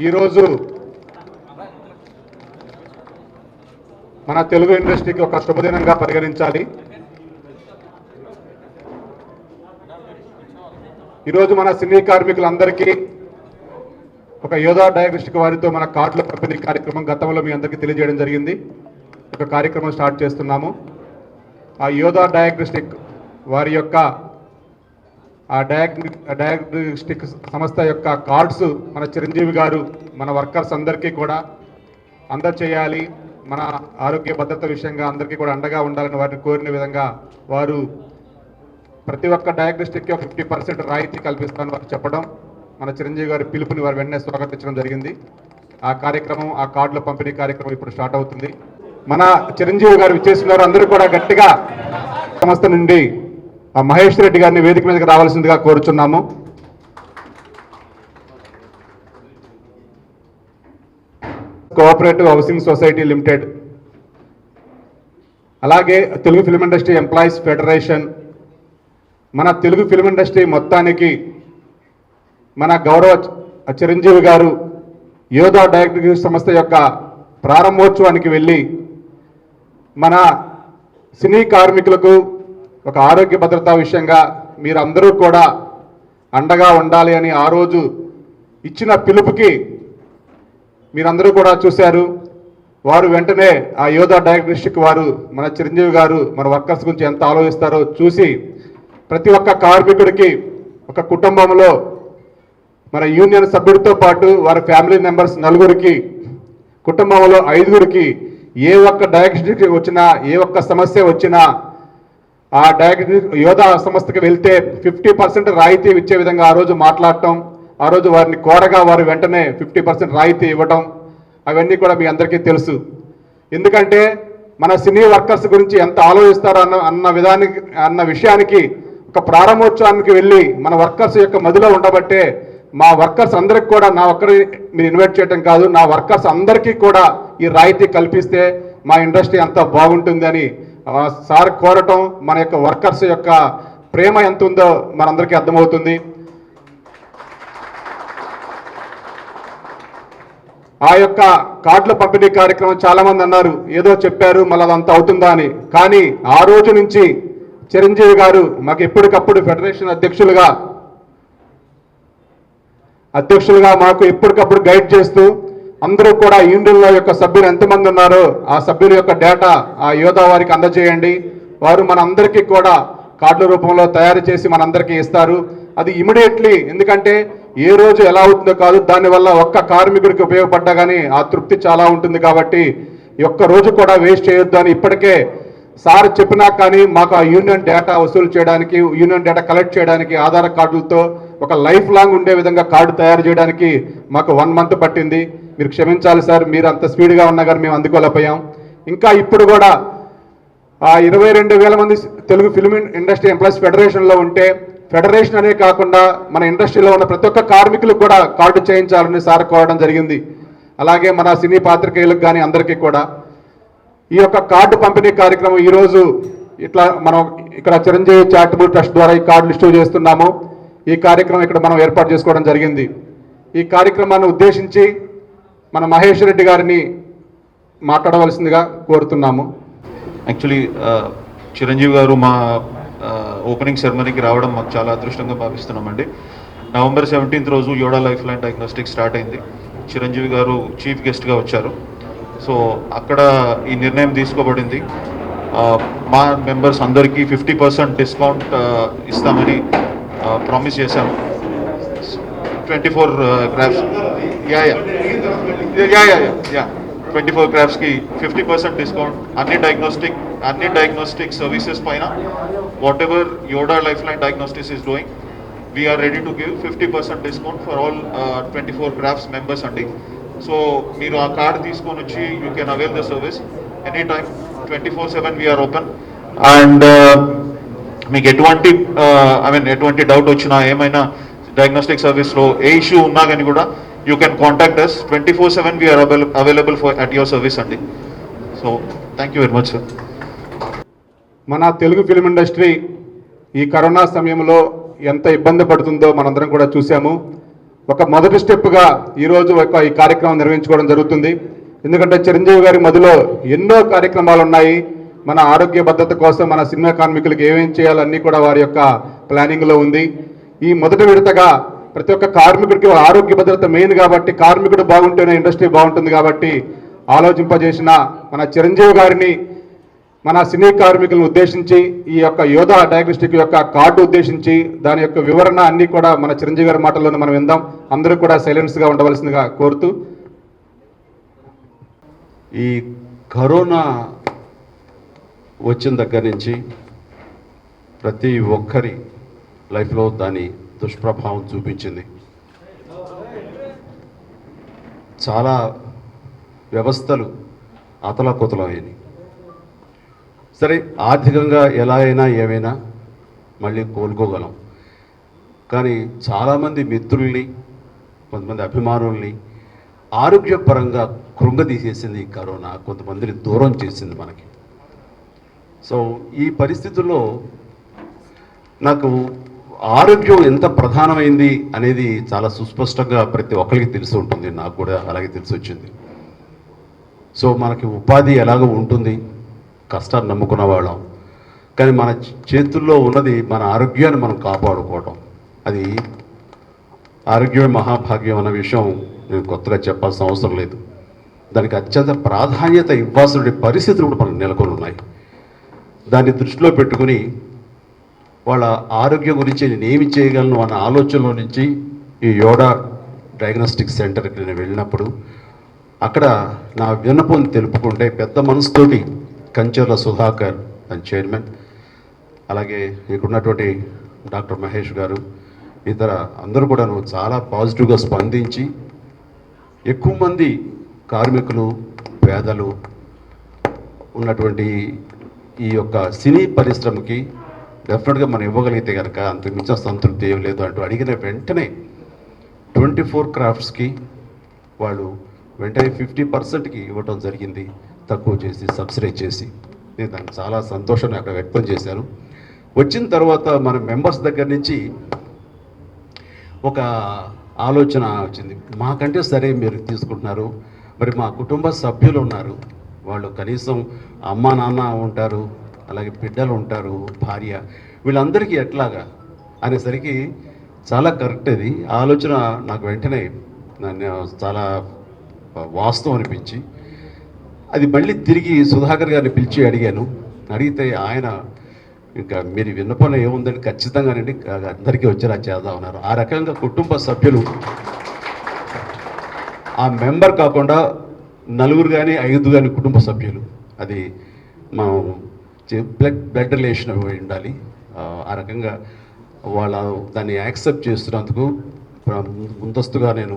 ఈరోజు మన తెలుగు ఇండస్ట్రీకి ఒక శుభదినంగా పరిగణించాలి. ఈరోజు మన సినీ కార్మికులందరికీ ఒక యోధా డయాగ్నోస్టిక్ వారితో మన కార్డుల పంపిణీ కార్యక్రమం గతంలో మీ అందరికీ తెలియజేయడం జరిగింది. ఒక కార్యక్రమం స్టార్ట్ చేస్తున్నాము. ఆ యోధా డయాగ్నోస్టిక్ వారి యొక్క ఆ డయాగ్నోస్టిక్ సంస్థ యొక్క కార్డ్స్ మన చిరంజీవి గారు మన వర్కర్స్ అందరికీ కూడా అందజేయాలి. మన ఆరోగ్య భద్రత విషయంగా అందరికీ కూడా అండగా ఉండాలని వారిని కోరిన విధంగా వారు ప్రతి ఒక్క డయాగ్నోస్టిక్కి 50% రాయితీ కల్పిస్తామని వారు చెప్పడం, మన చిరంజీవి గారి పిలుపుని వారు వెంటనే స్వాగతించడం జరిగింది. ఆ కార్యక్రమం, ఆ కార్డుల పంపిణీ కార్యక్రమం ఇప్పుడు స్టార్ట్ అవుతుంది. మన చిరంజీవి గారు విచ్చేస్తున్నారు. అందరూ కూడా గట్టిగా సంస్థ నుండి మహేష్ రెడ్డి గారిని వేదిక మీదకి రావాల్సిందిగా కోరుచున్నాము. కోఆపరేటివ్ హౌసింగ్ సొసైటీ లిమిటెడ్, అలాగే Telugu film industry employees federation, మన తెలుగు ఫిల్మ్ ఇండస్ట్రీ మొత్తానికి మన గౌరవ చిరంజీవి గారు యోధా డయాగ్నోస్టిక్ సంస్థ యొక్క ప్రారంభోత్సవానికి వెళ్ళి మన సినీ కార్మికులకు ఒక ఆరోగ్య భద్రతా విషయంగా మీరందరూ కూడా అండగా ఉండాలి అని ఆ రోజు ఇచ్చిన పిలుపుకి మీరందరూ కూడా చూశారు. వారు వెంటనే ఆ యోధా డయాగ్నోస్టిక్ వారు మన చిరంజీవి గారు మన వర్కర్స్ గురించి ఎంత ఆలోచిస్తారో చూసి ప్రతి ఒక్క కార్మికుడికి ఒక కుటుంబంలో మన యూనియన్ సభ్యుడితో పాటు వారి ఫ్యామిలీ మెంబర్స్ 4కి, కుటుంబంలో 5గురికి ఏ ఒక్క డయాగ్నోస్టిక్ వచ్చినా, ఏ ఒక్క సమస్య వచ్చినా ఆ డయాగ్నోస్టిక్ యోధా సంస్థకి వెళ్తే 50% రాయితీ ఇచ్చే విధంగా ఆ రోజు మాట్లాడటం, ఆ రోజు వారిని కోరగా వారు వెంటనే 50% రాయితీ ఇవ్వడం, అవన్నీ కూడా మీ అందరికీ తెలుసు. ఎందుకంటే మన సినీ వర్కర్స్ గురించి ఎంత ఆలోచిస్తారో అన్న విషయానికి ఒక ప్రారంభోత్సవానికి వెళ్ళి మన వర్కర్స్ యొక్క మదిలో ఉండబట్టే మా వర్కర్స్ అందరికి కూడా, నా ఒక్కరి మీరు ఇన్వైట్ చేయడం కాదు, నా వర్కర్స్ అందరికీ కూడా ఈ రాయితీ కల్పిస్తే మా ఇండస్ట్రీ అంతా బాగుంటుంది అని సార్ కోరటం, మన యొక్క వర్కర్స్ యొక్క ప్రేమ ఎంత ఉందో మనందరికీ అర్థమవుతుంది. ఆ యొక్క కార్డుల పంపిణీ కార్యక్రమం చాలామంది అన్నారు ఏదో చెప్పారు మళ్ళీ అదంతా అవుతుందా అని. కానీ ఆ రోజు నుంచి చిరంజీవి గారు మాకు ఎప్పటికప్పుడు ఫెడరేషన్ అధ్యక్షులుగా మాకు ఎప్పటికప్పుడు గైడ్ చేస్తూ అందరూ కూడా యూనియన్ల యొక్క సభ్యులు ఎంతమంది ఉన్నారో ఆ సభ్యుల యొక్క డేటా ఆ యోధా వారికి అందజేయండి, వారు మనందరికీ కూడా కార్డుల రూపంలో తయారు చేసి మనందరికీ ఇస్తారు. అది ఇమీడియట్లీ, ఎందుకంటే ఏ రోజు ఎలా అవుతుందో కాదు, దానివల్ల ఒక్క కార్మికుడికి ఉపయోగపడ్డా కానీ ఆ తృప్తి చాలా ఉంటుంది. కాబట్టి ఈ ఒక్క రోజు కూడా వేస్ట్ చేయొద్దు అని ఇప్పటికే సార్ చెప్పినా కానీ మాకు ఆ యూనియన్ డేటా వసూలు చేయడానికి, యూనియన్ డేటా కలెక్ట్ చేయడానికి ఆధార్ కార్డులతో ఒక లైఫ్ లాంగ్ ఉండే విధంగా కార్డు తయారు చేయడానికి మాకు 1 మంత్ పట్టింది. మీరు క్షమించాలి సార్, మీరు అంత స్పీడ్గా ఉన్నా కానీ మేము అందుకోలేకపోయాం. ఇంకా ఇప్పుడు కూడా ఆ 22,000 మంది తెలుగు ఫిల్మ్ ఇండస్ట్రీ ఎంప్లాయీస్ ఫెడరేషన్లో ఉంటే, ఫెడరేషన్ అనే కాకుండా మన ఇండస్ట్రీలో ఉన్న ప్రతి ఒక్క కార్మికులకు కూడా కార్డు చేయించాలని సార్ కోరడం జరిగింది. అలాగే మన సినీ పాత్రికేయులకు కానీ అందరికీ కూడా ఈ యొక్క కార్డు పంపిణీ కార్యక్రమం ఈరోజు ఇట్లా మనం ఇక్కడ చిరంజీవి చారిటబుల్ ట్రస్ట్ ద్వారా ఈ కార్డులు ఇష్యూ చేస్తున్నాము. ఈ కార్యక్రమం ఇక్కడ మనం ఏర్పాటు చేసుకోవడం జరిగింది. ఈ కార్యక్రమాన్ని ఉద్దేశించి మన మహేష్ రెడ్డి గారిని మాట్లాడవలసిందిగా కోరుతున్నాము. యాక్చువల్లీ చిరంజీవి గారు మా ఓపెనింగ్ సెరమనీకి రావడం మాకు చాలా అదృష్టంగా భావిస్తున్నామండి. November 17th రోజు యోధా లైఫ్ లైన్ డయాగ్నోస్టిక్ స్టార్ట్ అయింది. చిరంజీవి గారు చీఫ్ గెస్ట్గా వచ్చారు. సో అక్కడ ఈ నిర్ణయం తీసుకోబడింది. మా మెంబర్స్ అందరికీ 50% డిస్కౌంట్ ఇస్తామని ప్రామిస్ చేశాము. 24 క్రాఫ్ట్స్ 24 క్రాఫ్ట్స్కి 50% డిస్కౌంట్. అన్ని డయాగ్నోస్టిక్ సర్వీసెస్ పైన whatever Yodha lifeline diagnostics is doing, we're ready to give 50% discount for all 24 crafts members అండి. సో మీరు ఆ కార్డ్ తీసుకొని వచ్చి you can avail the service any time, 24/7 we're open. And మీకు ఎటువంటి doubt వచ్చినా, ఏమైనా డయాగ్నోస్టిక్ సర్వీస్లో ఏ ఇష్యూ ఉన్నా కానీ కూడా you can contact us. 24/7 we are available at your service అండి. So thank you very much sir. మన తెలుగు ఫిల్మ్ ఇండస్ట్రీ ఈ కరోనా సమయంలో ఎంత ఇబ్బంది పడుతుందో మనందరం కూడా చూసాము. ఒక మొదటి స్టెప్గా ఈరోజు ఈ కార్యక్రమం నిర్వహించుకోవడం జరుగుతుంది. ఎందుకంటే చిరంజీవి గారి మధ్యలో ఎన్నో కార్యక్రమాలు ఉన్నాయి. మన ఆరోగ్య భద్రత కోసం మన సినిమా కార్మికులకు ఏమేం చేయాలన్నీ కూడా వారి యొక్క ప్లానింగ్లో ఉంది. ఈ మొదటి విడతగా ప్రతి ఒక్క కార్మికుడికి ఆరోగ్య భద్రత మెయిన్ కాబట్టి, కార్మికుడు బాగుంటేనే ఇండస్ట్రీ బాగుంటుంది కాబట్టి ఆలోచింపజేసిన మన చిరంజీవి గారిని మన సినీ కార్మికులను ఉద్దేశించి ఈ యొక్క యోధా డయాగ్నోస్టిక్ యొక్క కార్డు ఉద్దేశించి దాని యొక్క వివరణ అన్నీ కూడా మన చిరంజీవి గారి మాటల్లోనే మనం విందాం. అందరూ కూడా సైలెన్స్గా ఉండవలసిందిగా కోరుతూ, ఈ కరోనా వచ్చిన దగ్గర నుంచి ప్రతి ఒక్కరి లైఫ్లో దాని దుష్ప్రభావం చూపించింది. చాలా వ్యవస్థలు అతలాకుతలమైనవి. సరే, ఆర్థికంగా ఎలా అయినా ఏమైనా మళ్ళీ కోలుకోగలం. కానీ చాలామంది మిత్రుల్ని, కొంతమంది అభిమానుల్ని ఆరోగ్యపరంగా కృంగదీసేసింది ఈ కరోనా. కొంతమందిని దూరం చేసింది మనకి. సో ఈ పరిస్థితుల్లో నాకు ఆరోగ్యం ఎంత ప్రధానమైంది అనేది చాలా సుస్పష్టంగా ప్రతి ఒక్కరికి తెలిసి ఉంటుంది. నాకు కూడా అలాగే తెలిసి వచ్చింది. సో మనకి ఉపాధి ఎలాగో ఉంటుంది, కష్టాన్ని నమ్ముకున్న వాళ్ళం. కానీ మన చేతుల్లో ఉన్నది మన ఆరోగ్యాన్ని మనం కాపాడుకోవటం. అది ఆరోగ్యమే మహాభాగ్యం అన్న విషయం నేను కొత్తగా చెప్పాల్సిన అవసరం లేదు. దానికి అత్యంత ప్రాధాన్యత ఇవ్వాల్సిన పరిస్థితులు కూడా మనకు నెలకొని ఉన్నాయి. దాన్ని దృష్టిలో పెట్టుకుని వాళ్ళ ఆరోగ్యం గురించి నేను ఏమి చేయగలను అన్న ఆలోచనలో నుంచి ఈ యోడా డయాగ్నోస్టిక్ సెంటర్కి నేను వెళ్ళినప్పుడు అక్కడ నా విన్నపం తెలుపుకుంటే పెద్ద మనసుతోటి కంచర్ల సుధాకర్ అండ్ చైర్మన్, అలాగే ఇక్కడున్నటువంటి డాక్టర్ మహేష్ గారు, ఇతర అందరూ కూడాను చాలా పాజిటివ్గా స్పందించి ఎక్కువ మంది కార్మికులు, పేదలు ఉన్నటువంటి ఈ యొక్క సినీ పరిశ్రమకి డెఫినెట్గా మనం ఇవ్వగలిగితే కనుక అంతకుమించిన సంతృప్తి ఏం లేదు అంటూ అడిగిన వెంటనే 24 క్రాఫ్ట్స్కి వాళ్ళు వెంటనే 50%కి ఇవ్వటం జరిగింది, తక్కువ చేసి సబ్సిడైజ్ చేసి. నేను దానికి చాలా సంతోషాన్ని అక్కడ వ్యక్తం చేశాను. వచ్చిన తర్వాత మన మెంబర్స్ దగ్గర నుంచి ఒక ఆలోచన వచ్చింది. మాకంటే సరే మీరు తీసుకుంటున్నారు, మరి మా కుటుంబ సభ్యులు ఉన్నారు, వాళ్ళు కనీసం అమ్మ నాన్న ఉంటారు, అలాగే బిడ్డలు ఉంటారు, భార్య, వీళ్ళందరికీ ఎట్లాగా అనేసరికి చాలా కరెక్ట్. అది ఆలోచన నాకు వెంటనే నన్ను చాలా వాస్తవం అనిపించి అది మళ్ళీ తిరిగి సుధాకర్ గారిని పిలిచి అడిగాను. అడిగితే ఆయన ఇంకా మీరు విన్నపన ఏముందని ఖచ్చితంగానండి అందరికీ వచ్చేలా చేద్దాం అన్నారు. ఆ రకంగా కుటుంబ సభ్యులు, ఆ మెంబర్ కాకుండా 4 కానీ 5 కానీ కుటుంబ సభ్యులు, అది మనం బ్లడ్ రిలేషన్ అయి ఉండాలి. ఆ రకంగా వాళ్ళ దాన్ని యాక్సెప్ట్ చేస్తున్నందుకు ముందస్తుగా నేను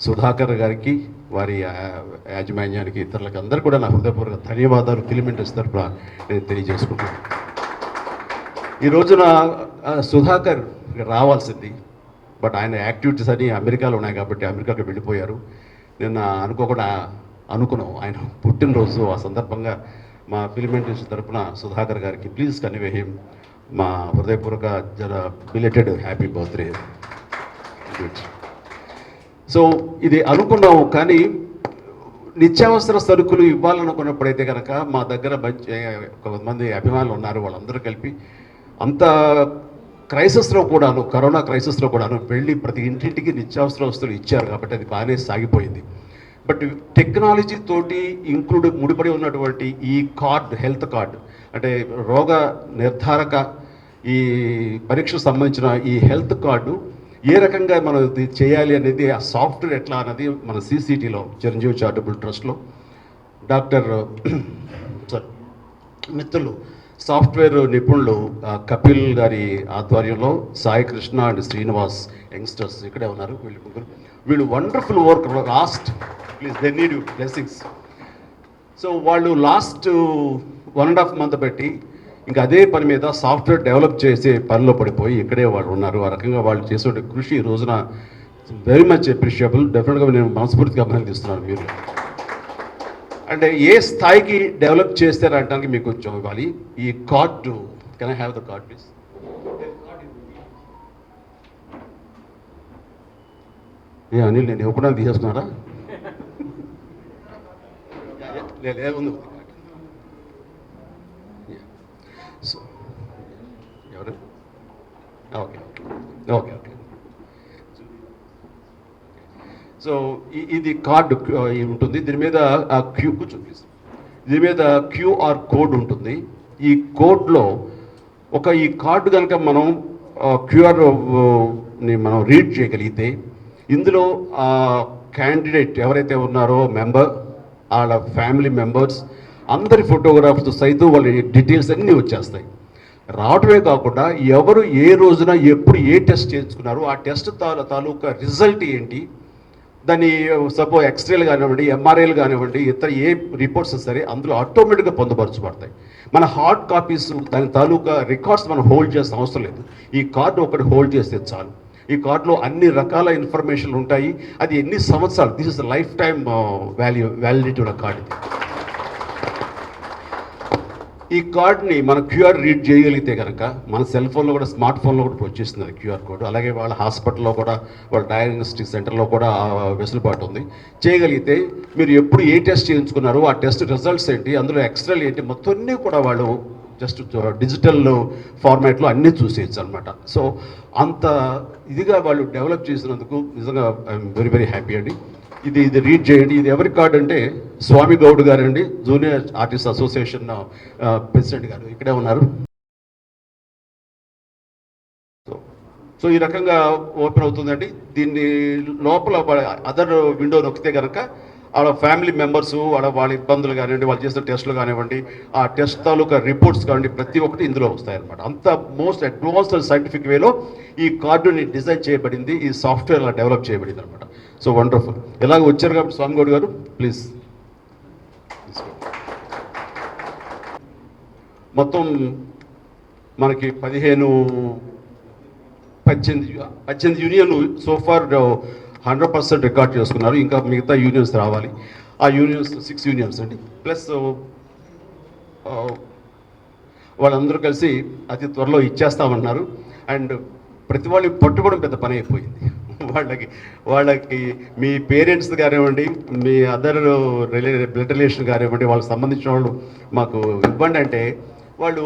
సుధాకర్ గారికి, వారి యాజమాన్యానికి, ఇతరులకి అందరూ కూడా నా హృదయపూర్వక ధన్యవాదాలు ఫిల్మ్ ఇండస్ట్రీ తరఫున నేను తెలియజేసుకుంటున్నాను. ఈ రోజున సుధాకర్ రావాల్సింది, బట్ ఆయన యాక్టివిటీస్ అన్నీ అమెరికాలో ఉన్నాయి కాబట్టి అమెరికాకి వెళ్ళిపోయారు. నిన్న అనుకోకుండా అనుకున్నాం ఆయన పుట్టినరోజు. ఆ సందర్భంగా మా ఫిల్మ్ ఇండస్ట్రీ తరఫున సుధాకర్ గారికి ప్లీజ్ కన్వే హిమ్ మా హృదయపూర్వక బిలేటెడ్ హ్యాపీ బర్త్డే. సో ఇది అనుకున్నాము, కానీ నిత్యావసర సరుకులు ఇవ్వాలనుకున్నప్పుడైతే కనుక మా దగ్గర కొంతమంది అభిమానులు ఉన్నారు, వాళ్ళందరూ కలిపి అంత క్రైసిస్లో కూడాను, కరోనా క్రైసిస్లో కూడాను వెళ్ళి ప్రతి ఇంటింటికి నిత్యావసర వస్తువులు ఇచ్చారు కాబట్టి అది బాగానే సాగిపోయింది. బట్ టెక్నాలజీ తోటి ముడిపడి ఉన్నటువంటి ఈ కార్డ్, హెల్త్ కార్డ్ అంటే రోగ నిర్ధారక ఈ పరీక్షకు సంబంధించిన ఈ హెల్త్ కార్డు ఏ రకంగా మనం చేయాలి అనేది, ఆ సాఫ్ట్వేర్ ఎట్లా అన్నది మన CCTలో చిరంజీవి చారిటబుల్ ట్రస్ట్లో డాక్టర్ మిత్రులు సాఫ్ట్వేర్ నిపుణులు కపిల్ గారి ఆధ్వర్యంలో సాయి కృష్ణ అండ్ శ్రీనివాస్ యంగ్స్టర్స్ ఇక్కడే ఉన్నారు. వీళ్ళు wonderful work last, please they need you blessings. So వాళ్ళు లాస్ట్ 1.5 month పెట్టి ఇంకా అదే పని మీద సాఫ్ట్వేర్ డెవలప్ చేసే పనిలో పడిపోయి ఇక్కడే వాళ్ళు ఉన్నారు. ఆ రకంగా వాళ్ళు చేసే కృషి ఈ రోజున వెరీ మచ్ అప్రిషియబుల్. డెఫినెట్గా నేను మనస్ఫూర్తిగా అభినందిస్తున్నాను. మీరు అంటే ఏ స్థాయికి డెవలప్ చేస్తారంటానికి మీకు కొంచెం ఇవ్వాలి. ఈ card, can I have the card please? ఏ అనిల్ నేను ఇవ్వకుండా తీసేసుకున్నారా లేదు సో ఎవరు ఓకే ఓకే ఓకే సో ఇది కార్డు ఉంటుంది, దీని మీద ఆ క్యూ చూపిస్తుంది, దీని మీద క్యూఆర్ కోడ్ ఉంటుంది. ఈ కోడ్లో ఈ కార్డు కనుక మనం క్యూఆర్ని మనం రీడ్ చేయగలిగితే ఇందులో ఆ క్యాండిడేట్ ఎవరైతే ఉన్నారో వాళ్ళ ఫ్యామిలీ మెంబర్స్ అందరి ఫోటోగ్రాఫ్స్ సైతం వాళ్ళ డీటెయిల్స్ అన్నీ వచ్చేస్తాయి. రావటమే కాకుండా ఎవరు ఏ రోజున ఎప్పుడు ఏ టెస్ట్ చేయించుకున్నారు, ఆ టెస్ట్ తాలూకా రిజల్ట్ ఏంటి, దాన్ని సపోజ్ ఎక్స్రేలు కానివ్వండి, ఎంఆర్ఐలు కానివ్వండి, ఇతర ఏ రిపోర్ట్స్ సరే అందులో ఆటోమేటిక్గా పొందుపరచబడతాయి. మన హార్డ్ కాపీస్ దాని తాలూకా రికార్డ్స్ మనం హోల్డ్ చేసిన అవసరం లేదు. ఈ కార్డు ఒకటి హోల్డ్ చేస్తే చాలు. ఈ కార్డులో అన్ని రకాల ఇన్ఫర్మేషన్లు ఉంటాయి. అది ఎన్ని సంవత్సరాలు, this is life time validity ఉన్న కార్డు ఇది. ఈ కార్డ్ని మనం క్యూఆర్ రీడ్ చేయగలిగితే కనుక మన సెల్ ఫోన్లో కూడా, స్మార్ట్ ఫోన్లో కూడా వచ్చేస్తుంది క్యూఆర్ కోడ్. అలాగే వాళ్ళ హాస్పిటల్లో కూడా, వాళ్ళ డయాగ్నోస్టిక్ సెంటర్లో కూడా వెసులుబాటు ఉంది. చేయగలిగితే మీరు ఎప్పుడు ఏ టెస్ట్ చేయించుకున్నారు, ఆ టెస్ట్ రిజల్ట్స్ ఏంటి, అందులో ఎక్స్రేలు ఏంటి, మొత్తం అన్నీ కూడా వాళ్ళు జస్ట్ డిజిటల్ ఫార్మాట్లో అన్నీ చూసేయచ్చు అనమాట. సో అంత ఇదిగా వాళ్ళు డెవలప్ చేసినందుకు నిజంగా ఐఎమ్ వెరీ వెరీ హ్యాపీ అండి. ఇది రీడ్ చేయండి. ఇది ఎవరి కార్డు అంటే స్వామి గౌడ్ గారు అండి, జూనియర్ ఆర్టిస్ట్ అసోసియేషన్ ప్రెసిడెంట్ గారు ఇక్కడే ఉన్నారు. సో ఈ రకంగా ఓపెన్ అవుతుందండి. దీన్ని లోపల అదర్ విండో నొక్కితే కనుక వాళ్ళ ఫ్యామిలీ మెంబర్స్, వాళ్ళ ఇబ్బందులు కానివ్వండి, వాళ్ళు చేసిన టెస్టులు కానివ్వండి, ఆ టెస్ట్ తాలూకా రిపోర్ట్స్ కానివ్వండి, ప్రతి ఒక్కటి ఇందులో వస్తాయన్నమాట. అంత మోస్ట్ అడ్వాన్స్డ్ సైంటిఫిక్ వేలో ఈ కార్డుని డిజైన్ చేయబడింది, ఈ సాఫ్ట్వేర్ అలా డెవలప్ చేయబడింది అనమాట. So wonderful. ఎలాగ వచ్చారు కాబట్టి స్వామి గౌడ్ గారు ప్లీజ్. మొత్తం మనకి 18 యూనియన్లు సోఫార్ 100% రికార్డ్ చేసుకున్నారు. ఇంకా మిగతా యూనియన్స్ రావాలి. ఆ యూనియన్స్ 6 యూనియన్స్ అండి, ప్లస్ వాళ్ళందరూ కలిసి అతి త్వరలో ఇచ్చేస్తామన్నారు. అండ్ ప్రతి వాళ్ళని పట్టుకోవడం పెద్ద పని అయిపోయింది. వాళ్ళకి మీ పేరెంట్స్ కానివ్వండి, మీ అదర్ బ్లడ్ రిలేషన్ కానివ్వండి, వాళ్ళకి సంబంధించిన వాళ్ళు మాకు ఇవ్వండి అంటే వాళ్ళు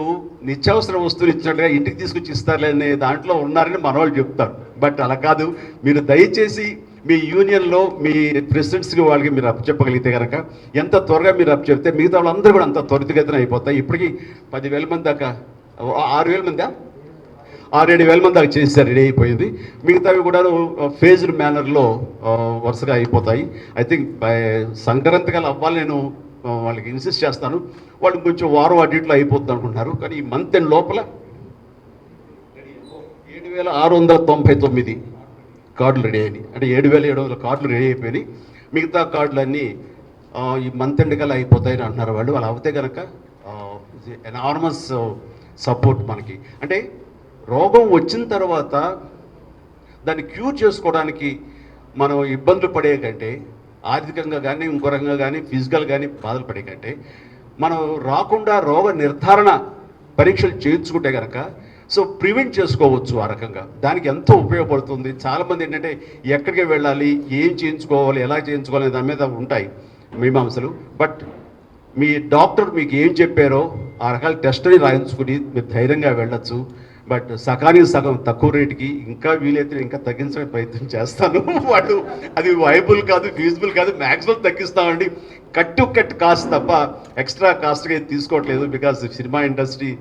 నిత్యావసర వస్తువులు ఇచ్చినట్టుగా ఇంటికి తీసుకొచ్చి ఇస్తారులే అనే దాంట్లో ఉన్నారని మన వాళ్ళు చెప్తారు. బట్ అలా కాదు. మీరు దయచేసి మీ యూనియన్లో మీ ప్రెసిడెంట్స్కి వాళ్ళకి మీరు అప్పచెప్పగలిగితే కనుక ఎంత త్వరగా మీరు అప్పచెప్తే మిగతా వాళ్ళందరూ కూడా అంత త్వరితగతిన అయిపోతాయి. ఇప్పటికీ 10,000 మంది దాకా, 6,000 మందా, 6,000-7,000 మంది దాకా చేసేసారు, రెడీ అయిపోయింది. మిగతావి కూడా ఫేజ్డ్ మేనర్లో వరుసగా అయిపోతాయి. ఐ థింక్ సంక్రాంతికాలు అవ్వాలి, నేను వాళ్ళకి ఇన్సిస్ట్ చేస్తాను. వాళ్ళు కొంచెం వారం అన్నింటిలో అయిపోతుంది అనుకుంటున్నారు. కానీ ఈ మంత్ ఎండ్ లోపల 7,699 కార్డులు రెడీ అయినాయి. అంటే 7,700 కార్డులు రెడీ అయిపోయినాయి. మిగతా కార్డులన్నీ ఈ మంత్ ఎండ్ కల్లా అయిపోతాయని అంటున్నారు వాళ్ళు. అలా అవుతే కనుక ఎనార్మస్ సపోర్ట్ మనకి. అంటే రోగం వచ్చిన తర్వాత దాన్ని క్యూర్ చేసుకోవడానికి మనం ఇబ్బందులు పడే కంటే, ఆర్థికంగా కానీ ఇంకో రకంగా కానీ ఫిజికల్ కానీ బాధలు పడే కంటే, మనం రాకుండా రోగ నిర్ధారణ పరీక్షలు చేయించుకుంటే కనుక సో ప్రివెంట్ చేసుకోవచ్చు. ఆ రకంగా దానికి ఎంతో ఉపయోగపడుతుంది. చాలామంది ఏంటంటే ఎక్కడికి వెళ్ళాలి, ఏం చేయించుకోవాలి, ఎలా చేయించుకోవాలి దాని మీద ఉంటాయి మీమాంసలు. బట్ మీ డాక్టర్ మీకు ఏం చెప్పారో ఆ రకాల టెస్ట్ని రాయించుకుని మీరు ధైర్యంగా వెళ్ళొచ్చు. బట్ సగానికి సగం తక్కువ రేటుకి, ఇంకా వీలైతే ఇంకా తగ్గించడానికి ప్రయత్నం చేస్తాను. వాళ్ళు అది వైబుల్ కాదు, ఫీజిబుల్ కాదు, మ్యాక్సిమం తగ్గిస్తామండి. కట్టు కాస్ట్ తప్ప ఎక్స్ట్రా కాస్ట్గా తీసుకోవట్లేదు. బికాజ్ సినిమా ఇండస్ట్రీ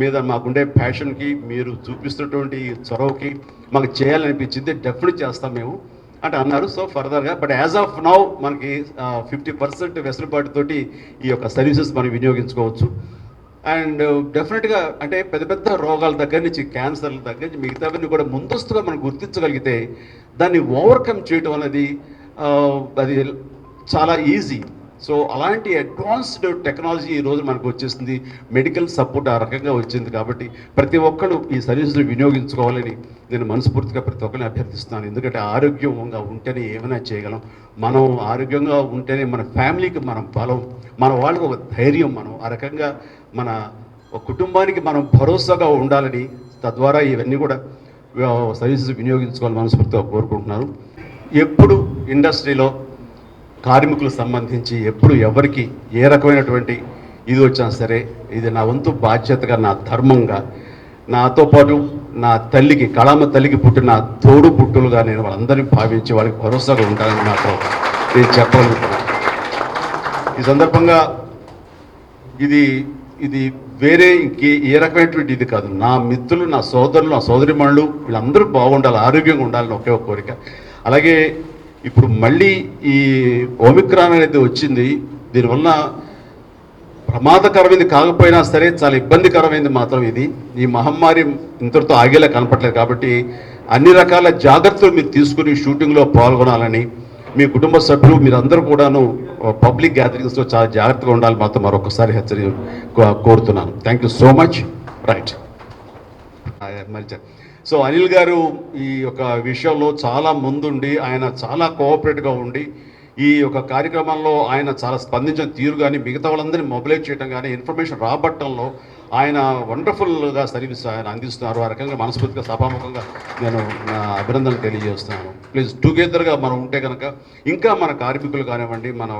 మీద మాకుండే ప్యాషన్కి, మీరు చూపిస్తున్నటువంటి చొరవకి మాకు చేయాలనిపించింది. డెఫినెట్ చేస్తాం మేము అంటే అన్నారు. సో ఫర్దర్గా బట్ యాజ్ ఆఫ్ నౌ మనకి 50% వెసులుబాటుతోటి ఈ యొక్క సర్వీసెస్ మనం వినియోగించుకోవచ్చు. అండ్ డెఫినెట్గా అంటే పెద్ద రోగాల దగ్గర నుంచి, క్యాన్సర్ల దగ్గర నుంచి మిగతావన్నీ కూడా ముందస్తుగా మనం గుర్తించగలిగితే దాన్ని ఓవర్కమ్ చేయటం అనేది అది చాలా ఈజీ. సో అలాంటి అడ్వాన్స్డ్ టెక్నాలజీ ఈరోజు మనకు వచ్చేసింది. మెడికల్ సపోర్ట్ ఆ రకంగా వచ్చింది. కాబట్టి ప్రతి ఒక్కరు ఈ సర్వీసులు వినియోగించుకోవాలని నేను మనస్ఫూర్తిగా ప్రతి ఒక్కరిని అభ్యర్థిస్తున్నాను. ఎందుకంటే ఆరోగ్యంగా ఉంటేనే ఏమైనా చేయగలం. మనం ఆరోగ్యంగా ఉంటేనే మన ఫ్యామిలీకి మనం బలం, మన వాళ్ళకి ఒక ధైర్యం. మనం ఆ రకంగా మన కుటుంబానికి మనం భరోసాగా ఉండాలని, తద్వారా ఇవన్నీ కూడా సర్వీసెస్ వినియోగించుకోవాలని మనస్ఫూర్తిగా కోరుకుంటున్నాను. ఎప్పుడు ఇండస్ట్రీలో కార్మికులకు సంబంధించి ఎప్పుడు ఎవరికి ఏ రకమైనటువంటి ఇది వచ్చినా సరే ఇది నా వంతు బాధ్యతగా, నా ధర్మంగా, నాతో పాటు నా తల్లికి, కళామ తల్లికి పుట్టిన తోడు పుట్టులుగా నేను వాళ్ళందరినీ భావించి వాళ్ళకి భరోసాగా ఉంటానని మాత్రం నేను చెప్పగలుగుతున్నాను. ఈ సందర్భంగా ఇది వేరే ఏ రకమైనటువంటి ఇది కాదు. నా మిత్రులు, నా సోదరులు, నా సోదరిమణులు వీళ్ళందరూ బాగుండాలి, ఆరోగ్యంగా ఉండాలని ఒకే ఒక కోరిక. అలాగే ఇప్పుడు మళ్ళీ ఈ ఓమిక్రాన్ అనేది వచ్చింది. దీనివల్ల ప్రమాదకరమైంది కాకపోయినా సరే చాలా ఇబ్బందికరమైంది మాత్రం ఇది. ఈ మహమ్మారి ఇంతటితో ఆగేలా కనపట్లేదు. కాబట్టి అన్ని రకాల జాగ్రత్తలు మీరు తీసుకుని షూటింగ్లో పాల్గొనాలని, మీ కుటుంబ సభ్యులు మీరందరూ కూడాను పబ్లిక్ గ్యాదరింగ్స్లో చాలా జాగ్రత్తగా ఉండాలి మాత్రం మరొకసారి కోరుతున్నాను. Thank you so much. Right. So Anil గారు ఈ యొక్క విషయంలో చాలా ముందుండి ఆయన చాలా కోఆపరేటివ్గా ఉండి ఈ యొక్క కార్యక్రమంలో ఆయన చాలా స్పందించిన తీరు కానీ, మిగతా వాళ్ళందరినీ మొబిలైజ్ చేయడం కానీ, ఇన్ఫర్మేషన్ రాబట్టడంలో ఆయన వండర్ఫుల్గా సర్వీస్ ఆయన అందిస్తున్నారు. ఆ రకంగా మనస్ఫూర్తిగా సభాముఖంగా నేను నా అభినందనలు తెలియజేస్తున్నాను. ప్లీజ్ టుగెదర్గా మనం ఉంటే కనుక ఇంకా మన కార్మికులు కానివ్వండి, మన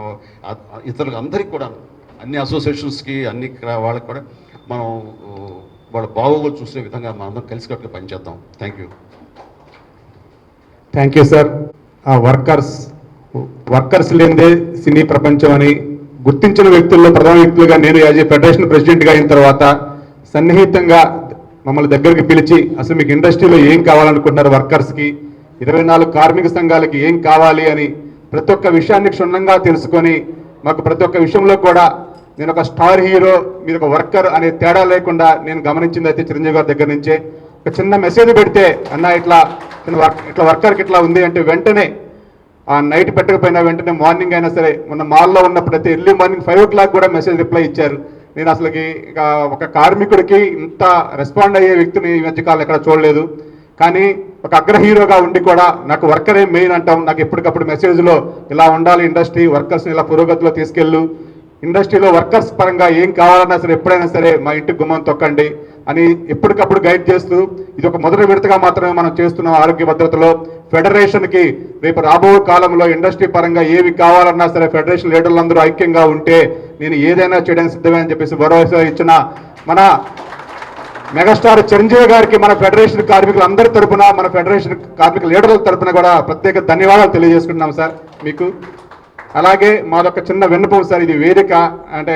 ఇతరులకు అందరికీ కూడా, అన్ని అసోసియేషన్స్కి, అన్ని వాళ్ళకి కూడా మనం వాళ్ళ బాగోగులు చూసే విధంగా మనం అందరం కలిసికట్టుగా పనిచేద్దాం. Thank you. Thank you sir. Workers లేనిదే సినీ ప్రపంచం అని గుర్తించిన వ్యక్తుల్లో ప్రధాన వ్యక్తులుగా నేను యాజ్ ఏ ఫెడరేషన్ ప్రెసిడెంట్గా అయిన తర్వాత సన్నిహితంగా మమ్మల్ని దగ్గరికి పిలిచి అసలు మీకు ఇండస్ట్రీలో ఏం కావాలనుకుంటున్నారు, వర్కర్స్కి 24 కార్మిక సంఘాలకి ఏం కావాలి అని ప్రతి ఒక్క విషయాన్ని క్షుణ్ణంగా తెలుసుకొని మాకు ప్రతి ఒక్క విషయంలో కూడా నేను ఒక స్టార్ హీరో, మీరు ఒక వర్కర్ అనే తేడా లేకుండా నేను గమనించింది అయితే చిరంజీవి గారి దగ్గర నుంచే ఒక చిన్న మెసేజ్ పెడితే అన్న ఇట్లా వర్కర్కి ఇట్లా ఉంది అంటే వెంటనే ఆ నైట్ పెట్టకపోయినా వెంటనే మార్నింగ్ అయినా సరే, మొన్న మాల్లో ఉన్నప్పుడైతే ఎర్లీ మార్నింగ్ 5 o'clock కూడా మెసేజ్ రిప్లై ఇచ్చారు. నేను అసలుకి ఒక కార్మికుడికి ఇంత రెస్పాండ్ అయ్యే వ్యక్తిని ఈ మధ్యకాలం ఎక్కడ చూడలేదు. కానీ ఒక అగ్ర హీరోగా ఉండి కూడా నాకు వర్కరే మెయిన్ అంటాం. నాకు ఎప్పటికప్పుడు మెసేజ్లో ఇలా ఉండాలి ఇండస్ట్రీ, వర్కర్స్ని ఇలా పురోగతిలో తీసుకెళ్ళు, ఇండస్ట్రీలో వర్కర్స్ పరంగా ఏం కావాలన్నా సరే ఎప్పుడైనా సరే మా ఇంటికి గుమ్మం తొక్కండి అని ఎప్పటికప్పుడు గైడ్ చేస్తూ, ఇది ఒక మొదటి విడతగా మాత్రమే మనం చేస్తున్నాం ఆరోగ్య భద్రతలో. ఫెడరేషన్కి రేపు రాబో కాలంలో ఇండస్ట్రీ పరంగా ఏవి కావాలన్నా సరే ఫెడరేషన్ లీడర్లందరూ ఐక్యంగా ఉంటే నేను ఏదైనా చేయడానికి సిద్ధమే అని చెప్పేసి భరోసా ఇచ్చిన మన మెగాస్టార్ చిరంజీవి గారికి మన ఫెడరేషన్ కార్మికులందరి తరపున, మన ఫెడరేషన్ కార్మిక లీడర్ల తరపున కూడా ప్రత్యేక ధన్యవాదాలు తెలియజేసుకుంటున్నాం సార్ మీకు. అలాగే మాదొక చిన్న విన్నపం సార్, ఇది వేదిక అంటే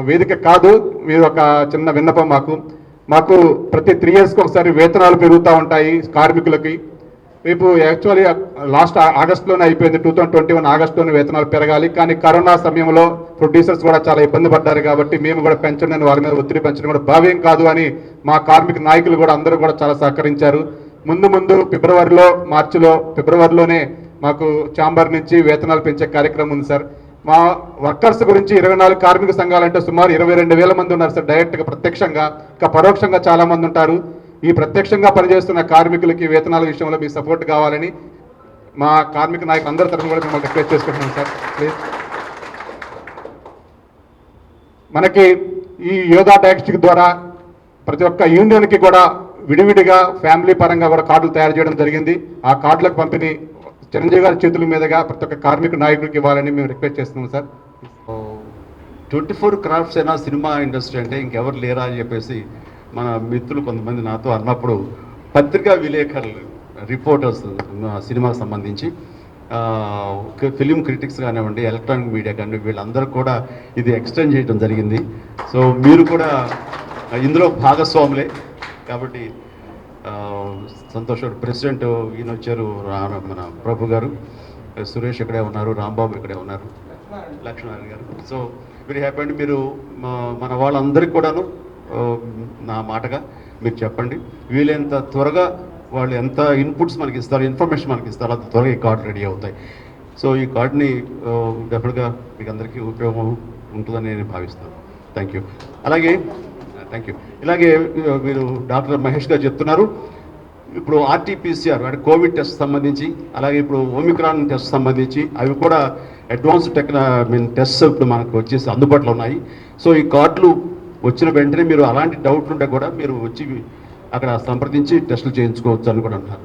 వేదిక కాదు, మీరు ఒక చిన్న విన్నపం మాకు ప్రతి 3 yearsకి ఒకసారి వేతనాలు పెరుగుతూ ఉంటాయి కార్మికులకి. రేపు యాక్చువల్లీ లాస్ట్ ఆగస్టులోనే అయిపోయింది, 2021 ఆగస్టులోనే వేతనాలు పెరగాలి. కానీ కరోనా సమయంలో ప్రొడ్యూసర్స్ కూడా చాలా ఇబ్బంది పడ్డారు కాబట్టి మేము కూడా పెంచండి, వారి మీద ఒత్తిడి పెంచడం కూడా భావ్యం కాదు అని మా కార్మిక నాయకులు కూడా అందరూ కూడా చాలా సహకరించారు. ముందు ఫిబ్రవరిలోనే మాకు ఛాంబర్ నుంచి వేతనాలు పెంచే కార్యక్రమం ఉంది సార్. మా వర్కర్స్ గురించి 24 కార్మిక సంఘాలంటే సుమారు 22,000 మంది ఉన్నారు సార్, డైరెక్ట్గా ప్రత్యక్షంగా. ఇంకా పరోక్షంగా చాలా మంది ఉంటారు. ఈ ప్రత్యక్షంగా పనిచేస్తున్న కార్మికులకి వేతనాల విషయంలో మీ సపోర్ట్ కావాలని మా కార్మిక నాయకులు అందరి తరఫున కూడా మిమ్మల్ని రిక్వెస్ట్ చేసుకుంటున్నాం సార్. ప్లీజ్. మనకి ఈ యోధా డయాగ్నోస్టిక్ ద్వారా ప్రతి ఒక్క యూనియన్కి కూడా విడివిడిగా ఫ్యామిలీ పరంగా కూడా కార్డులు తయారు చేయడం జరిగింది. ఆ కార్డులకు పంపిణీ చిరంజీవి గారి చేతుల మీదుగా ప్రతి ఒక్క కార్మిక నాయకుడికి ఇవ్వాలని మేము రిక్వెస్ట్ చేస్తున్నాం సార్. 24 క్రాఫ్ట్స్ అయినా సినిమా ఇండస్ట్రీ అంటే ఇంకెవరు లేరా అని చెప్పేసి మన మిత్రులు కొంతమంది నాతో అన్నప్పుడు, పత్రికా విలేకరులు, రిపోర్టర్స్, సినిమాకు సంబంధించి ఫిలిం క్రిటిక్స్ కానివ్వండి, ఎలక్ట్రానిక్ మీడియా కానివ్వండి, వీళ్ళందరూ కూడా ఇది ఎక్స్టెండ్ చేయడం జరిగింది. సో మీరు కూడా ఇందులో భాగస్వాములే కాబట్టి సంతోషం. ప్రెసిడెంట్ ఈయన వచ్చారు, మన ప్రభు గారు, సురేష్ ఇక్కడే ఉన్నారు, రాంబాబు ఇక్కడే ఉన్నారు, లక్ష్మణ్ గారు. సో వెరీ హ్యాపీ అండి. మీరు మన వాళ్ళందరికీ కూడాను నా మాటగా మీరు చెప్పండి, వీలైనంత త్వరగా వాళ్ళు ఎంత ఇన్పుట్స్ మనకి ఇస్తారు, ఇన్ఫర్మేషన్ మనకి ఇస్తారు, అంత త్వరగా ఈ కార్డు రెడీ అవుతాయి. సో ఈ కార్డుని డెఫినెట్గా మీకు అందరికీ ఉపయోగం ఉంటుందని నేను భావిస్తాను. Thank you. ఇలాగే మీరు డాక్టర్ మహేష్ గారు చెప్తున్నారు, ఇప్పుడు ఆర్టీపీసీఆర్ అంటే కోవిడ్ టెస్ట్ సంబంధించి, అలాగే ఇప్పుడు ఓమిక్రాన్ టెస్ట్ సంబంధించి అవి కూడా అడ్వాన్స్డ్ టెస్ట్ ఇప్పుడు మనకు వచ్చేసి అందుబాటులో ఉన్నాయి. సో ఈ కార్డులు వచ్చిన వెంటనే మీరు అలాంటి డౌట్లు ఉంటే కూడా మీరు వచ్చి అక్కడ సంప్రదించి టెస్టులు చేయించుకోవచ్చు అని కూడా అంటున్నారు.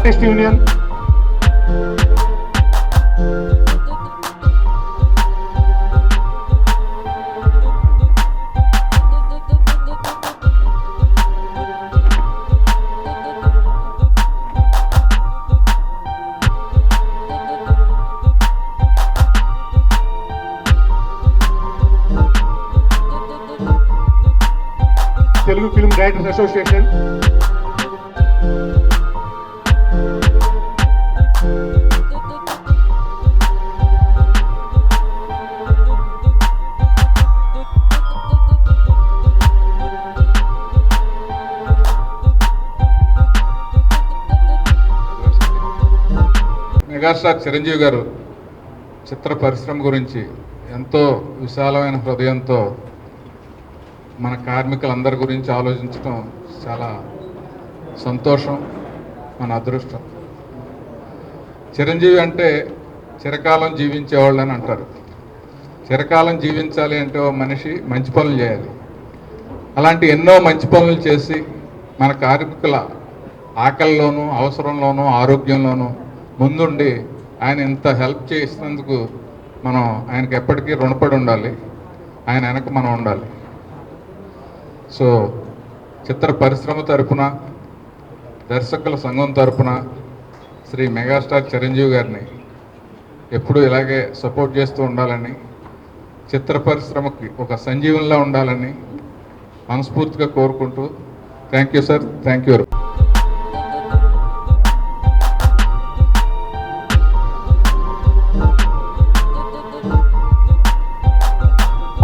Artist union, Telugu film directors association, megastar Chiranjeevi గారు చిత్ర పరిశ్రమ గురించి ఎంతో విశాలమైన హృదయంతో మన కార్మికులందరి గురించి ఆలోచించడం చాలా సంతోషం, మన అదృష్టం. చిరంజీవి అంటే చిరకాలం జీవించేవాళ్ళు అని అంటారు. చిరకాలం జీవించాలి అంటే ఓ మనిషి మంచి పనులు చేయాలి. అలాంటి ఎన్నో మంచి పనులు చేసి మన కార్మికుల ఆకలిలోనూ, అవసరంలోనూ, ఆరోగ్యంలోనూ ముందుండి ఆయన ఇంత హెల్ప్ చేసినందుకు మనం ఆయనకి ఎప్పటికీ రుణపడి ఉండాలి. ఆయన వెనక మనం ఉండాలి. సో చిత్ర పరిశ్రమ తరపున, దర్శకుల సంఘం తరపున శ్రీ మెగాస్టార్ చిరంజీవి గారిని ఎప్పుడూ ఇలాగే సపోర్ట్ చేస్తూ ఉండాలని, చిత్ర పరిశ్రమకి ఒక సంజీవంలా ఉండాలని మనస్ఫూర్తిగా కోరుకుంటూ thank you sir, thank you.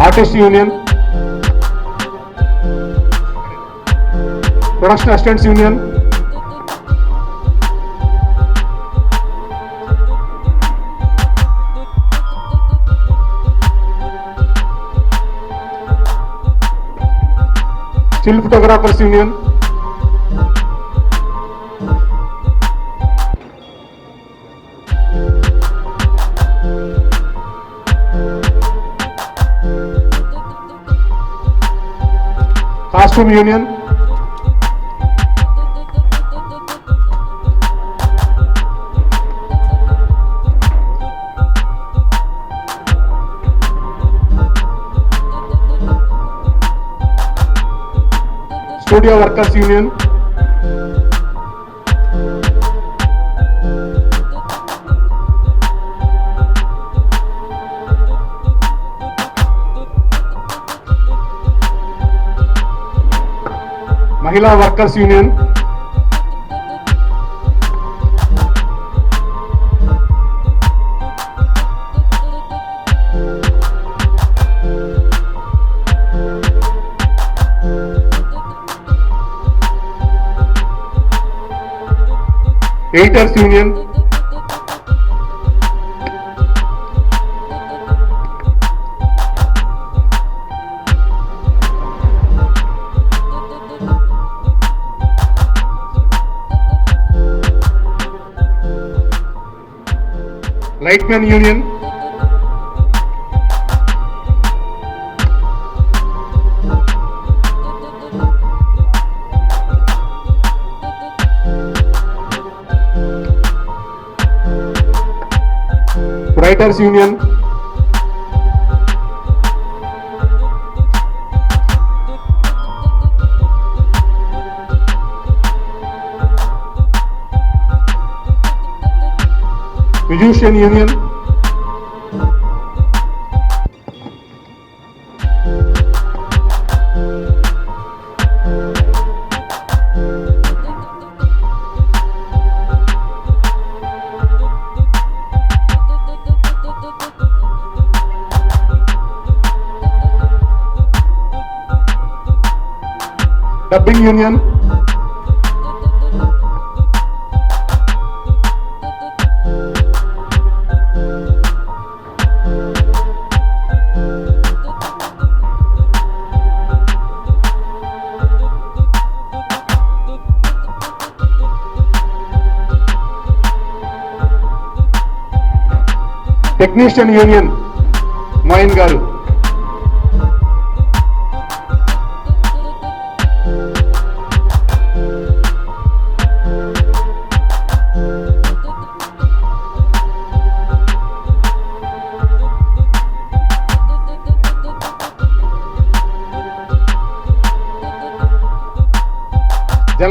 Artist union, production assistants union, still photographers union, costume union, studio workers union, మహిళా workers union, editors union, lightmen union, writers union, musician union, dubbing union, technician union Moin గారు,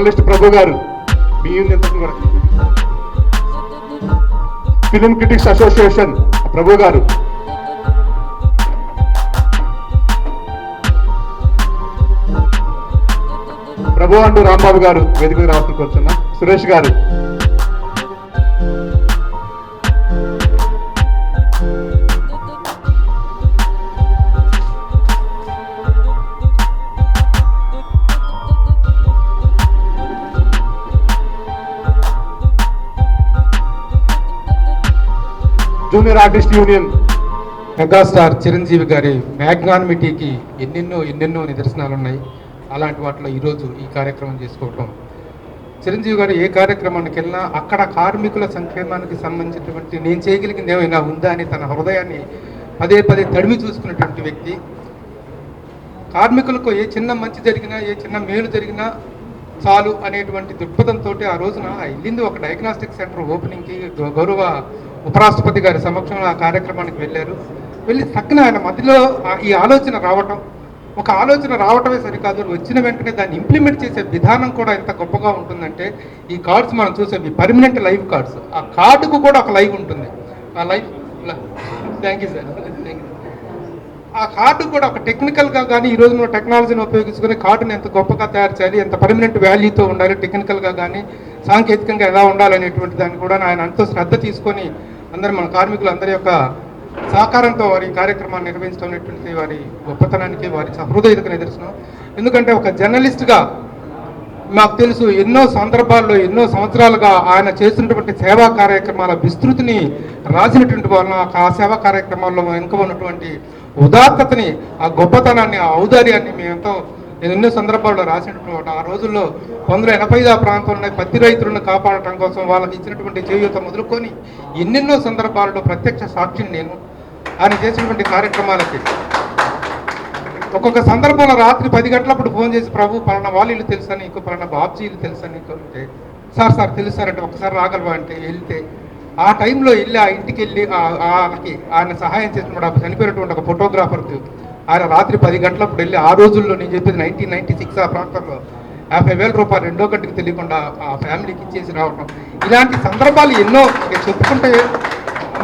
journalist Prabhu గారు, మీ union తరఫున కూడా. Film critics association ప్రభు గారు. ప్రభు అంటూ రాంబాబు గారు వేదిక మీద రావాల్సిన కోరుతున్నా. సురేష్ గారు. Junior artist union. Megastar Chiranjeevi గారి మ్యాగ్నానిమిటీకి ఎన్నెన్నో నిదర్శనాలు ఉన్నాయి. అలాంటి వాటిలో ఈరోజు ఈ కార్యక్రమం చేసుకోవటం, చిరంజీవి గారు ఏ కార్యక్రమానికి వెళ్ళినా అక్కడ కార్మికుల సంక్షేమానికి సంబంధించినటువంటి నేను చేయగలిగింది ఏమైనా ఉందా అని తన హృదయాన్ని పదే తడిమి చూసుకున్నటువంటి వ్యక్తి. కార్మికులకు ఏ చిన్న మంచి జరిగినా, ఏ చిన్న మేలు జరిగినా చాలు అనేటువంటి దృక్పథంతో ఆ రోజున వెళ్ళింది ఒక డయాగ్నాస్టిక్ సెంటర్ ఓపెనింగ్కి. గౌరవ ఉపరాష్ట్రపతి గారి సమక్షంలో ఆ కార్యక్రమానికి వెళ్ళారు. వెళ్ళి తక్కువ ఆయన మధ్యలో ఈ ఆలోచన రావటం, ఒక ఆలోచన రావటమే సరికాదు, వచ్చిన వెంటనే దాన్ని ఇంప్లిమెంట్ చేసే విధానం కూడా ఎంత గొప్పగా ఉంటుందంటే, ఈ కార్డ్స్ మనం చూసేవి పర్మనెంట్ లైవ్ కార్డ్స్, ఆ కార్డుకు కూడా ఒక లైవ్ ఉంటుంది. ఆ లైవ్ థ్యాంక్ యూ సార్. ఆ కార్డు కూడా ఒక టెక్నికల్గా కానీ ఈరోజు మనం టెక్నాలజీని ఉపయోగించుకుని కార్డుని ఎంత గొప్పగా తయారు చేయాలి, ఎంత పర్మనెంట్ వాల్యూతో ఉండాలి, టెక్నికల్గా కానీ సాంకేతికంగా ఎలా ఉండాలనేటువంటి దాన్ని కూడా ఆయన ఎంతో శ్రద్ధ తీసుకొని అందరూ మన కార్మికులందరి యొక్క సహకారంతో వారి కార్యక్రమాన్ని నిర్వహించడం అనేటువంటి వారి గొప్పతనానికి, వారి సహృదయతకు నిదర్శనం. ఎందుకంటే ఒక జర్నలిస్ట్గా మాకు తెలుసు ఎన్నో సందర్భాల్లో ఎన్నో సంవత్సరాలుగా ఆయన చేస్తున్నటువంటి సేవా కార్యక్రమాల విస్తృతిని రాసినటువంటి వలన ఆ సేవా కార్యక్రమాల్లో వెనుక ఉన్నటువంటి ఉదాత్తతని, ఆ గొప్పతనాన్ని, ఆ ఔదార్యాన్ని మేమెంతో ఎన్నో సందర్భాల్లో రాసినటువంటి ఆ రోజుల్లో 1980 ఆ ప్రాంతంలో పత్తి రైతులను కాపాడటం కోసం వాళ్ళకి ఇచ్చినటువంటి చేయూత మొదలుకొని ఎన్నెన్నో సందర్భాల్లో ప్రత్యక్ష సాక్షిని నేను ఆయన చేసినటువంటి కార్యక్రమాలకి. ఒక్కొక్క సందర్భంలో రాత్రి 10 గంటలప్పుడు ఫోన్ చేసి, ప్రభు పలానా వాళ్ళు తెలుసని, ఇంకో పలానా బాబ్జీలు తెలుసని అంటే, సార్ తెలుసారంటే ఒకసారి రాగలవా అంటే వెళ్తే ఆ టైంలో వెళ్ళి ఆ ఇంటికి వెళ్ళి ఆయన సహాయం చేసినప్పుడు చనిపోయినటువంటి ఒక ఫోటోగ్రాఫర్కి ఆయన రాత్రి 10 గంటలప్పుడు వెళ్ళి, ఆ రోజుల్లో నేను చెప్పేది 1996 ఆ ప్రాంతంలో 50,000 రూపాయలు రెండో గంటకి తెలియకుండా ఆ ఫ్యామిలీకి ఇచ్చేసి రావడం. ఇలాంటి సందర్భాలు ఎన్నో చెప్పుకుంటే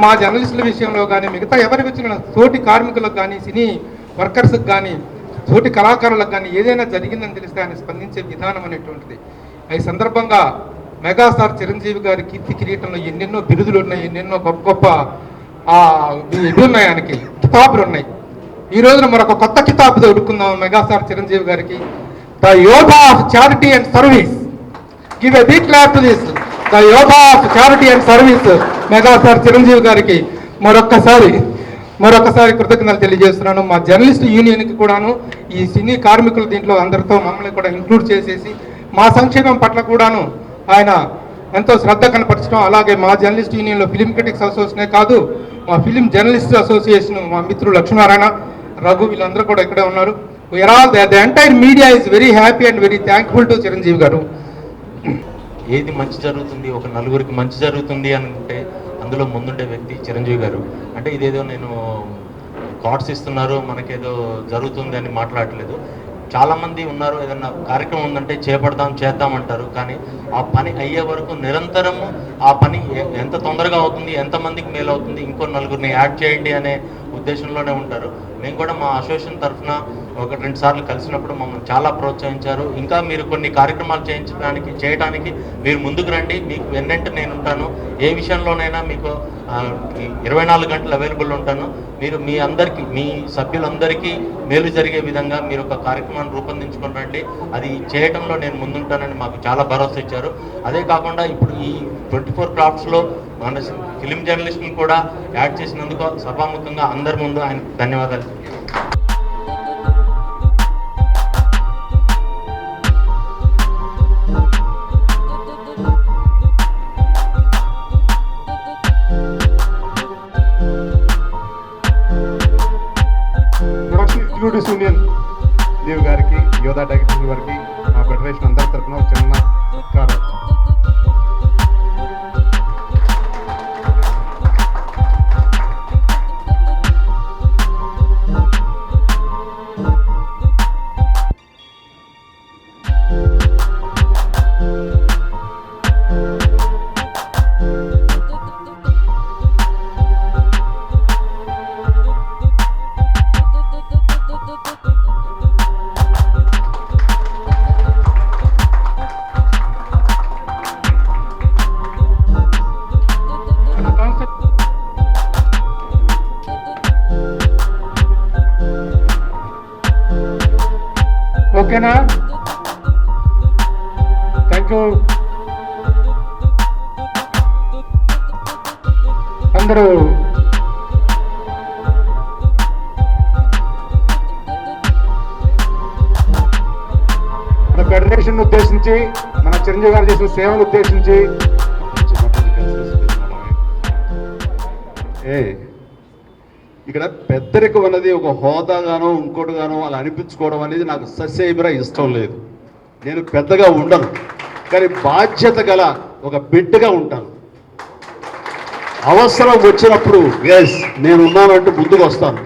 మా జర్నలిస్టుల విషయంలో కానీ మిగతా ఎవరి వచ్చిన తోటి కార్మికులకు కానీ, సినీ వర్కర్స్కి కానీ, తోటి కళాకారులకు కానీ ఏదైనా జరిగిందని తెలిస్తే ఆయన స్పందించే విధానం అనేటువంటిది. ఈ సందర్భంగా మెగాస్టార్ చిరంజీవి గారి కీర్తి కిరీటంలో ఎన్నెన్నో బిరుదులు ఉన్నాయి, ఎన్నెన్నో గొప్ప ఇది ఉన్నాయి, ఆయనకి కితాబులు ఉన్నాయి. ఈ రోజున మరొక కొత్త కితాబు దొరుకుకుందాం మెగాస్టార్ చిరంజీవి గారికి. The Yodha of charity and service. Give a big clap to this. The Yodha of charity and service megastar Chiranjeevi గారికి మరొకసారి కృతజ్ఞతలు తెలియజేస్తున్నాను. మా జర్నలిస్ట్ యూనియన్కి కూడాను, ఈ సినీ కార్మికులు దీంట్లో అందరితో మమ్మల్ని కూడా ఇంక్లూడ్ చేసేసి మా సంక్షేమం పట్ల కూడాను ఆయన ఎంతో శ్రద్ధ కనపరచడం. అలాగే మా జర్నలిస్ట్ యూనియన్లో ఫిలిం క్రిటిక్స్ అసోసియేషనే కాదు, మా ఫిలిం జర్నలిస్ట్ అసోసియేషన్, మా మిత్రులు లక్ష్మీనారాయణ, రఘు వీళ్ళందరూ కూడా ఇక్కడే ఉన్నారు. We're all the entire media is very happy and very thankful to Chiranjeevi గారు. ఏది మంచి జరుగుతుంది, ఒక నలుగురికి మంచి జరుగుతుంది అనుకుంటే అందులో ముందుండే వ్యక్తి చిరంజీవి గారు. అంటే ఇదేదో నేను కార్డ్స్ ఇస్తున్నారు మనకేదో జరుగుతుంది అని మాట్లాడలేదు. చాలామంది ఉన్నారు, ఏదన్నా కార్యక్రమం ఉందంటే చేద్దామంటారు, కానీ ఆ పని అయ్యే వరకు నిరంతరము ఆ పని ఎంత తొందరగా అవుతుంది, ఎంతమందికి మేలు అవుతుంది, ఇంకో నలుగురిని యాడ్ చేయండి అనే ఉద్దేశంలోనే ఉంటారు. మేము కూడా మా అసోసియేషన్ తరఫున 1-2 సార్లు కలిసినప్పుడు మమ్మల్ని చాలా ప్రోత్సహించారు. ఇంకా మీరు కొన్ని కార్యక్రమాలు చేయడానికి మీరు ముందుకు రండి, మీకు వెన్నంటే నేను ఉంటాను, ఏ విషయంలోనైనా మీకు 24 గంటలు అవైలబుల్ ఉంటాను, మీరు మీ సభ్యులందరికీ మేలు జరిగే విధంగా మీరు ఒక కార్యక్రమాన్ని రూపొందించుకొని రండి, అది చేయడంలో నేను ముందుంటానని మాకు చాలా భరోసా ఇచ్చారు. అదే కాకుండా ఇప్పుడు ఈ 24 క్రాఫ్ట్స్లో మన ఫిలిం జర్నలిస్ట్ని కూడా యాడ్ చేసినందుకు సభాముఖంగా అందరి ముందు ఆయన ధన్యవాదాలు. ప్రొడక్షన్ ఎగ్జిక్యూటివ్స్ యూనియన్ దేవ్ గారికి, యోధా డైరెక్టర్ గారికి మా ఫెడరేషన్ అందరి తరఫున చిన్న సత్కారం. ఓకేనా? Thank you. అందరూ మన ఫెడరేషన్ ఉద్దేశించి, మన చిరంజీవి గారు చేసిన సేవను ఉద్దేశించి ఇక్కడ పెద్దరికం అన్నది ఒక హోదాగానో ఇంకోటిగానో అలా అనిపించుకోవడం అనేది నాకు ససేమిరా ఇష్టం లేదు. నేను పెద్దగా ఉండను, కానీ బాధ్యత గల ఒక బిడ్డగా ఉంటాను. అవసరం వచ్చినప్పుడు ఎస్ నేను ఉన్నానంటూ ముందుకు వస్తాను,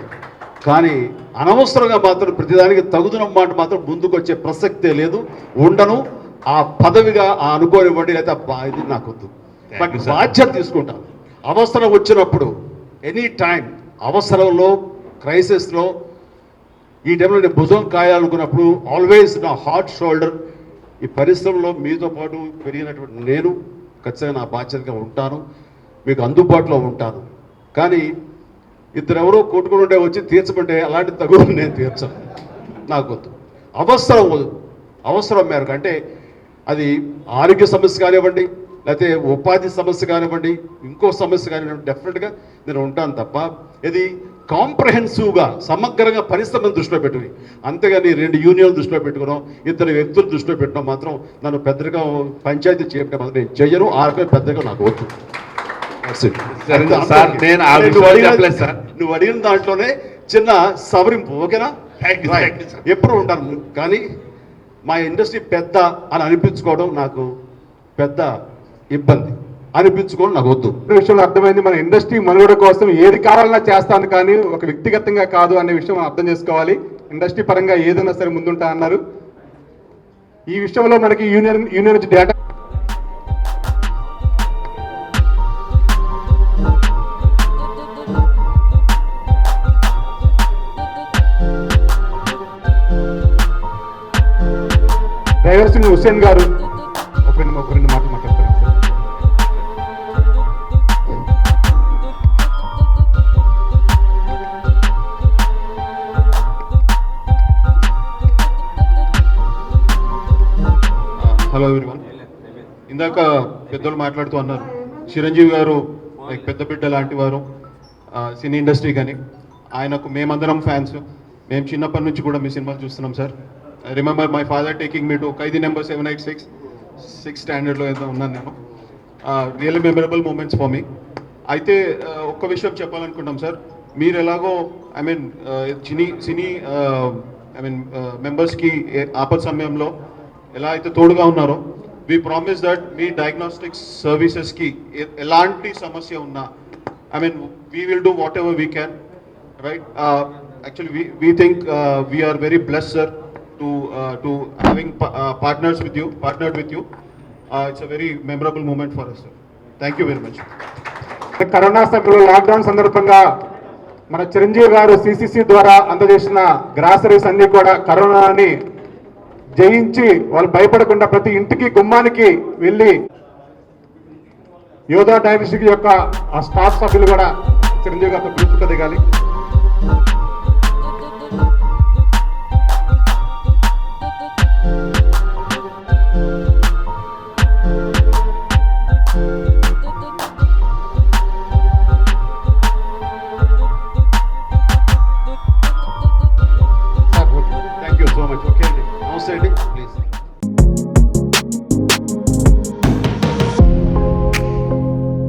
కానీ అనవసరంగా మాత్రం ప్రతిదానికి తగుదనం మాట మాత్రం ముందుకు వచ్చే ప్రసక్తే లేదు. ఉండను. ఆ పదవిగా ఆ అనుకోనివ్వండి, లేదా ఇది నాకు వద్దు. బట్ బాధ్యత తీసుకుంటాను. అవసరం వచ్చినప్పుడు ఎనీ టైం, అవసరంలో, క్రైసిస్లో, ఈ టైంలో నేను భుజం కాయాలనుకున్నప్పుడు ఆల్వేస్ నా హార్ట్ షోల్డర్. ఈ పరిశ్రమలో మీతో పాటు పెరిగినటువంటి నేను ఖచ్చితంగా నా బాధ్యతగా ఉంటాను, మీకు అందుబాటులో ఉంటాను. కానీ ఇద్దరెవరో కొట్టుకుని ఉండే వచ్చి తీర్చమంటే అలాంటి తగులు నేను తీర్చను, నాకు వద్దు. అవసరం మేరకు, అంటే అది ఆరోగ్య సమస్య కానివ్వండి, లేకపోతే ఉపాధి సమస్య కానివ్వండి, ఇంకో సమస్య కానివ్వండి, డెఫినెట్గా నేను ఉంటాను తప్ప ఇది కాంప్రహెన్సివ్గా సమగ్రంగా పరిశ్రమను దృష్టిలో పెట్టుకుని, అంతేగాని 2 యూనియన్లు దృష్టిలో పెట్టుకున్నాం, 2 వ్యక్తులు దృష్టిలో పెట్టడం మాత్రం నన్ను పెద్దగా పంచాయతీ చేయడం మాత్రం నేను చెయ్యను. ఆ రకమైన పెద్దగా నాకు వద్దు. నువ్వు అడిగిన దాంట్లోనే చిన్న సవరింపు, ఓకేనా? ఎప్పుడు ఉంటాను, కానీ మా ఇండస్ట్రీ పెద్ద అని అనిపించుకోవడం నాకు పెద్ద ఇబ్బంది. అనిపించుకోవడం నాకు వద్దు. విషయంలో అర్థమైంది, మన ఇండస్ట్రీ మనుగడ కోసం ఏది కావాలన్నా చేస్తాను, కానీ ఒక వ్యక్తిగతంగా కాదు అనే విషయం మనం అర్థం చేసుకోవాలి. ఇండస్ట్రీ పరంగా ఏదైనా సరే ముందుంటా అన్నారు. ఈ విషయంలో మనకి యూనియన్ నుంచి డేటా డ్రైవర్ సింగ్ హుస్సేన్ గారు ఒక రెండు మాటలు మాట్లాడతారు సార్. Hello everyone. ఇందాక పెద్దలు మాట్లాడుతూ అన్నారు, చిరంజీవి గారు పెద్ద బిడ్డ లాంటి వారు సినీ ఇండస్ట్రీ, కానీ ఆయనకు మేమందరం ఫ్యాన్స్. మేము చిన్నప్పటి నుంచి కూడా మీ సినిమాలు చూస్తున్నాం sir. I remember my father taking me to Khaidi number 786, 6th స్టాండర్డ్లో ఏదో ఉన్నాను నేను. Really memorable moments for me. అయితే ఒక్క విషయం చెప్పాలనుకుంటాం సార్, మీరు ఎలాగో ఐ మీన్ సినీ మెంబర్స్కి ఆపద సమయంలో ఎలా అయితే తోడుగా ఉన్నారో, వీ ప్రామిస్ దట్ మీ డయాగ్నోస్టిక్స్ సర్వీసెస్కి ఎలాంటి సమస్య ఉన్నా I mean we will do whatever we can, right? Actually, we think we are very blessed, sir, to having partnered with you. It's a very memorable moment for us, sir. Thank you very much. Corona సమయంలో lockdown సందర్భంగా మన చిరంజీవి గారు CCC ద్వారా అందజేసిన groceries అన్ని కూడా కరోనాని జయించి వాళ్ళు భయపడకుండా ప్రతి ఇంటికి గుమ్మానికి వెళ్ళి యోధా డయాగ్నోస్టిక్ యొక్క ఆ స్టాఫ్ సభ్యులు కూడా చిరంజీవి గారితో గ్రూప్గా దిగాలి. Thank you so much. Okay, namaste, please.